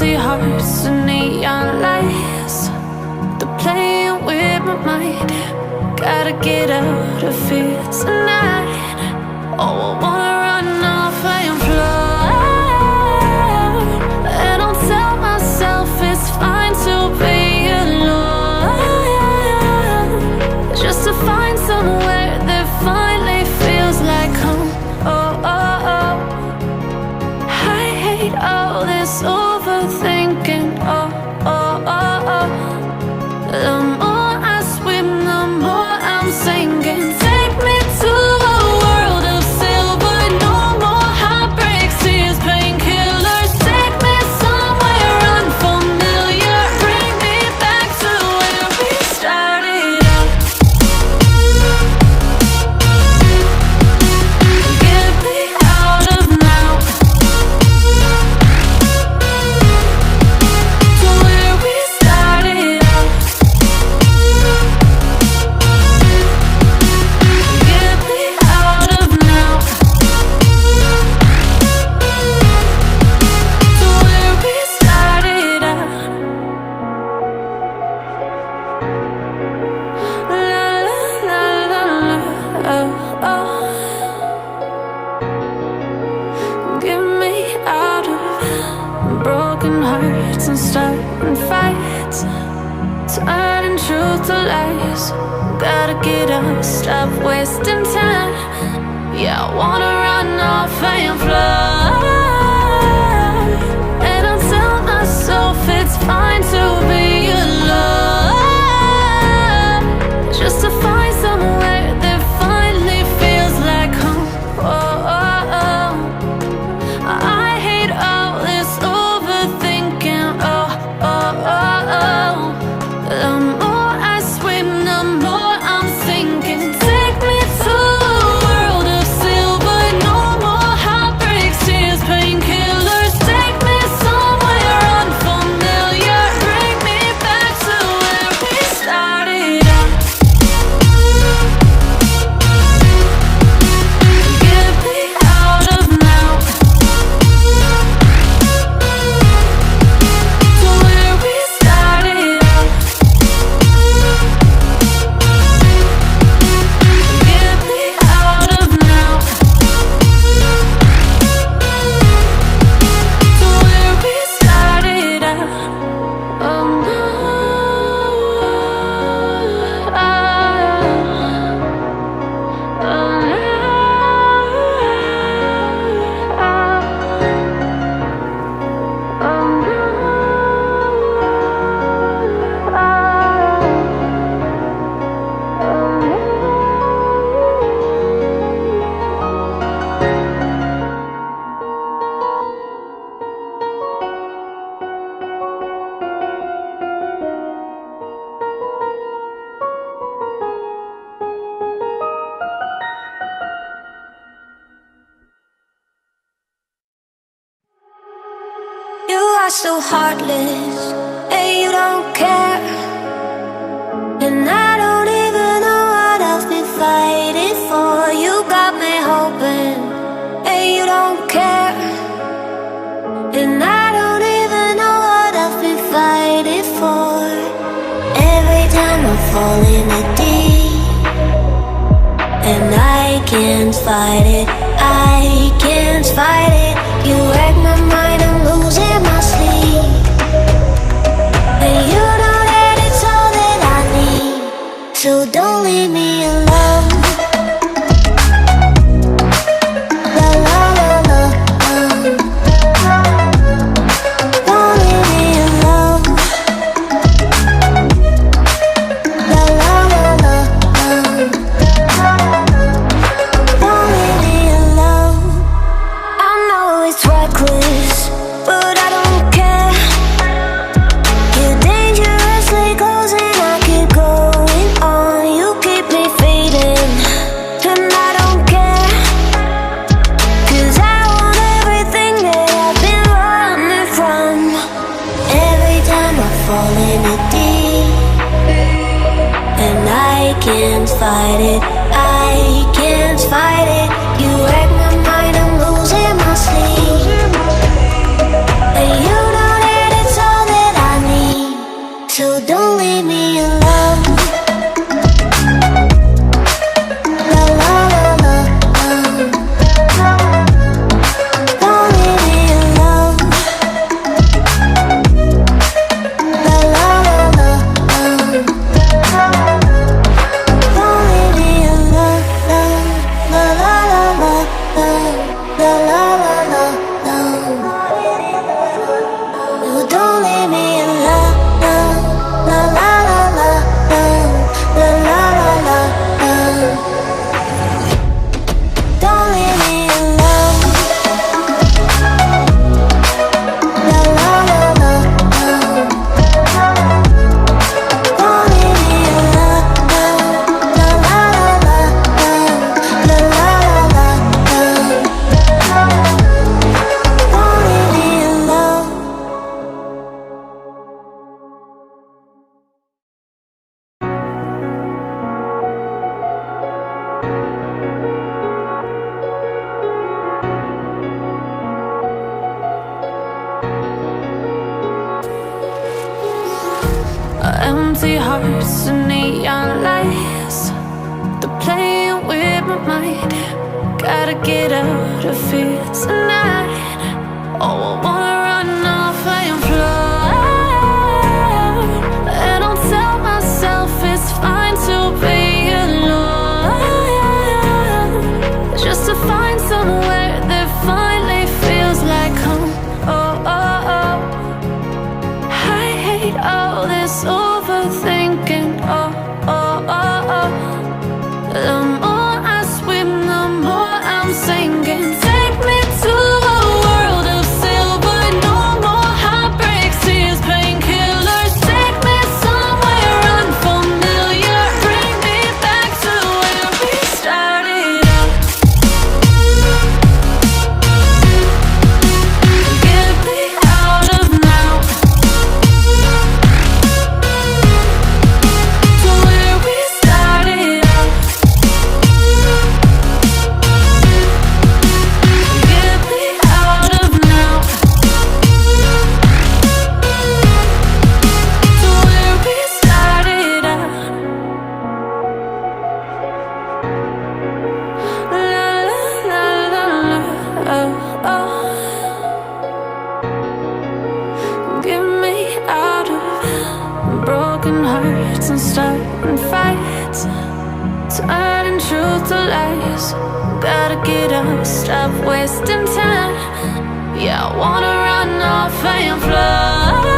empty hearts and neon lights. They're playing with my mind. Gotta get out of here tonight. Oh, I wanna run off and fly. And I'll tell myself it's fine to be alone, just to find somewhere that finally feels like home. Oh, oh, oh. I hate all this overthinking. Oh, oh, oh, oh. The more I swim, the more I'm sinking. Take me to a world of silver. No more heartbreaks, tears, painkillers. Take me somewhere unfamiliar. Bring me back to where we started out. Get me out of now, to where we started out. Get me out of now, to where we started out. La la la la la, oh, oh. Get me out of broken hearts and starting fights, turning truth to lies. Gotta get up, stop wasting time. Yeah, I wanna run off and fly. And I'll tell myself it's fine to be alone, just to find somewhere that finally feels like home. Oh, oh, oh. I hate all this overthinking. Oh, oh, oh, oh. The more I swim, the more I'm sinking. Take me to a world of silver. No more heartbreaks, tears, painkillers. Take me somewhere unfamiliar. Bring me back to where we started out. Get me out of now, to where we started out. Get me out of now, to where we started out. Oh no, oh You are so heartless, and you don't care. And I don't even know what I've been fighting for. You got me hoping, and you don't care. And I don't even know what I've been fighting for. Every time I fall in the deep, and I can't fight it, I can't fight it. You wreck my mind, I'm losing my sleep. And you know that it's all that I need, so don't leave me alone. La la la la, don't leave me alone. La la la la, don't leave me alone. I know it's reckless, but I don't care. You're dangerously close and I keep going on. You keep me fading, and I don't care. 'Cause I want everything that I've been running from. Every time I fall in the deep, and I can't fight it, I can't fight it. You wreck my mind, I'm losing my sleep. And you know that empty hearts and neon lights, they're playing with my mind. Gotta get out of here tonight. Oh, I wanna run off and fly, and I'll tell myself it's fine to be alone, just to find somewhere that finally feels like home. Oh, oh, oh. I hate all this overthinking. Oh, oh, oh, oh. The more I swim, the more I'm sinking. Take me to a world of silver. No more heartbreaks, tears, painkillers. Take me somewhere unfamiliar. Bring me back to where we started out. Get me out of now, to where we started out. Get me out of now, to where we started out. La la la la la, oh, oh. Get me out of broken hearts and starting fights, turning truth to lies. Gotta get up, stop wasting time. Yeah, I wanna run off and fly.